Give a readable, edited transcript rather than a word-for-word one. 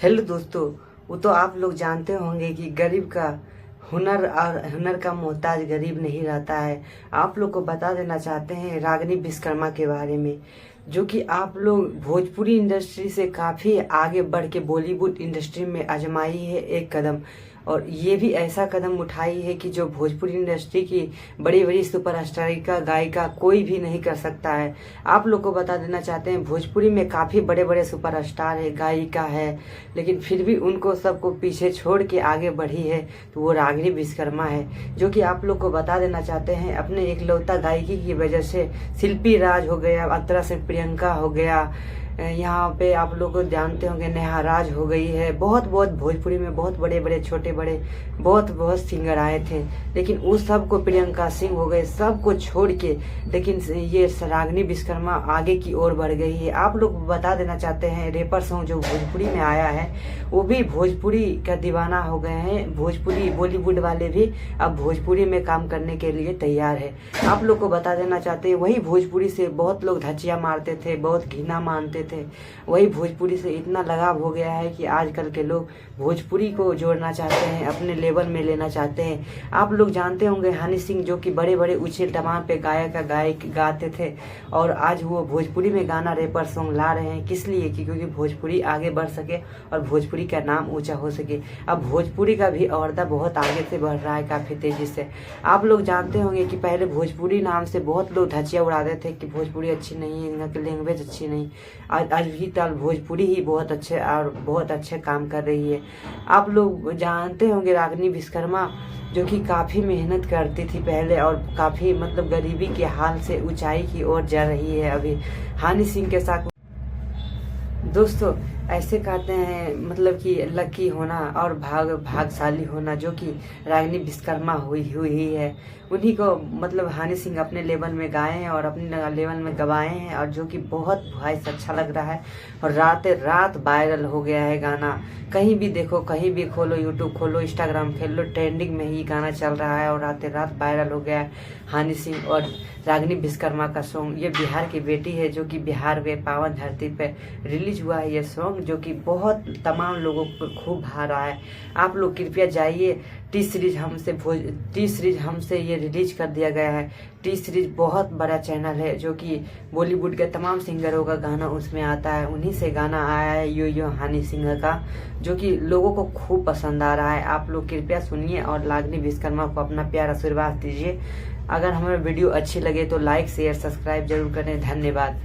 Hello दोस्तों, वो तो आप लोग जानते होंगे कि गरीब का हुनर और हुनर का मोहताज गरीब नहीं रहता है। आप लोग को बता देना चाहते हैं रागिनी विश्वकर्मा के बारे में, जो कि आप लोग भोजपुरी इंडस्ट्री से काफ़ी आगे बढ़ के बॉलीवुड इंडस्ट्री में आजमाई है एक कदम। और ये भी ऐसा कदम उठाई है कि जो भोजपुरी इंडस्ट्री की बड़ी बड़ी सुपरस्टार गायिका कोई भी नहीं कर सकता है। आप लोग को बता देना चाहते हैं भोजपुरी में काफ़ी बड़े बड़े सुपरस्टार है, गायिका है, लेकिन फिर भी उनको सबको पीछे छोड़ के आगे बढ़ी है तो वो रागिनी विश्वकर्मा है। जो कि आप लोग को बता देना चाहते हैं अपने एकलौता गायकी की वजह से शिल्पी राज हो गया, अतरा से प्रियंका हो गया, यहाँ पे आप लोग जानते होंगे नेहा राज हो गई है। बहुत बहुत भोजपुरी में बहुत बड़े बड़े छोटे बड़े बहुत बहुत सिंगर आए थे, लेकिन उस सबको प्रियंका सिंह हो गए, सबको छोड़ के लेकिन ये रागिनी विश्वकर्मा आगे की ओर बढ़ गई है। आप लोग बता देना चाहते हैं रेपर सॉन्ग जो भोजपुरी में आया है वो भी भोजपुरी का दीवाना हो गए हैं। भोजपुरी बॉलीवुड वाले भी अब भोजपुरी में काम करने के लिए तैयार है। आप लोग को बता देना चाहते हैं वही भोजपुरी से बहुत लोग धज्जियां मारते थे, बहुत घृणा मानते थे, वही भोजपुरी से इतना लगाव हो गया है कि आजकल के लोग भोजपुरी को जोड़ना चाहते हैं, अपने लेवल में लेना चाहते हैं। आप लोग जानते होंगे हनी सिंह जो कि बड़े बड़े ऊंचे टमार पे गायक गाते थे और आज वो भोजपुरी में गाना रेपर सॉन्ग ला रहे हैं। किस लिए? क्योंकि भोजपुरी आगे बढ़ सके और भोजपुरी का नाम ऊंचा हो सके। अब भोजपुरी का भी औरदा बहुत आगे से बढ़ रहा है काफ़ी तेजी से। आप लोग जानते होंगे कि पहले भोजपुरी नाम से बहुत लोग धज्जियां उड़ाते थे कि भोजपुरी अच्छी नहीं है, इनकी लैंग्वेज अच्छी नहीं। आज भी ताल भोजपुरी ही बहुत अच्छे और बहुत अच्छे काम कर रही है। आप लोग जानते होंगे रागिनी विश्वकर्मा जो कि काफ़ी मेहनत करती थी पहले और काफ़ी मतलब गरीबी के हाल से ऊंचाई की ओर जा रही है अभी हनी सिंह के साथ। दोस्तों ऐसे कहते हैं मतलब कि लकी होना और भागशाली होना, जो कि रागिनी विश्वकर्मा हुई है। उन्हीं को मतलब हनी सिंह अपने लेवल में गाए हैं और अपने लेवल में गवाए हैं और जो कि बहुत वॉइस अच्छा लग रहा है और रात वायरल हो गया है गाना। कहीं भी देखो, कहीं भी खोलो, यूट्यूब खोलो, इंस्टाग्राम खोल लो, ट्रेंडिंग में ही गाना चल रहा है और रात वायरल हो गया है हनी सिंह और रागिनी विश्वकर्मा का सॉन्ग। ये बिहार की बेटी है जो कि बिहार के पावन धरती पे रिलीज हुआ है ये सॉन्ग, जो कि बहुत तमाम लोगों को खूब भा रहा है। आप लोग कृपया जाइए, टी सीरीज हमसे ये रिलीज कर दिया गया है। टी सीरीज बहुत बड़ा चैनल है जो कि बॉलीवुड के तमाम सिंगरों का गाना उसमें आता है। उन्हीं से गाना आया है यो हनी सिंह का, जो कि लोगों को खूब पसंद आ रहा है। आप लोग कृपया सुनिए और रागिनी विश्वकर्मा को अपना प्यार आशीर्वाद दीजिए। अगर हमारा वीडियो अच्छी लगे तो लाइक शेयर सब्सक्राइब जरूर करें। धन्यवाद।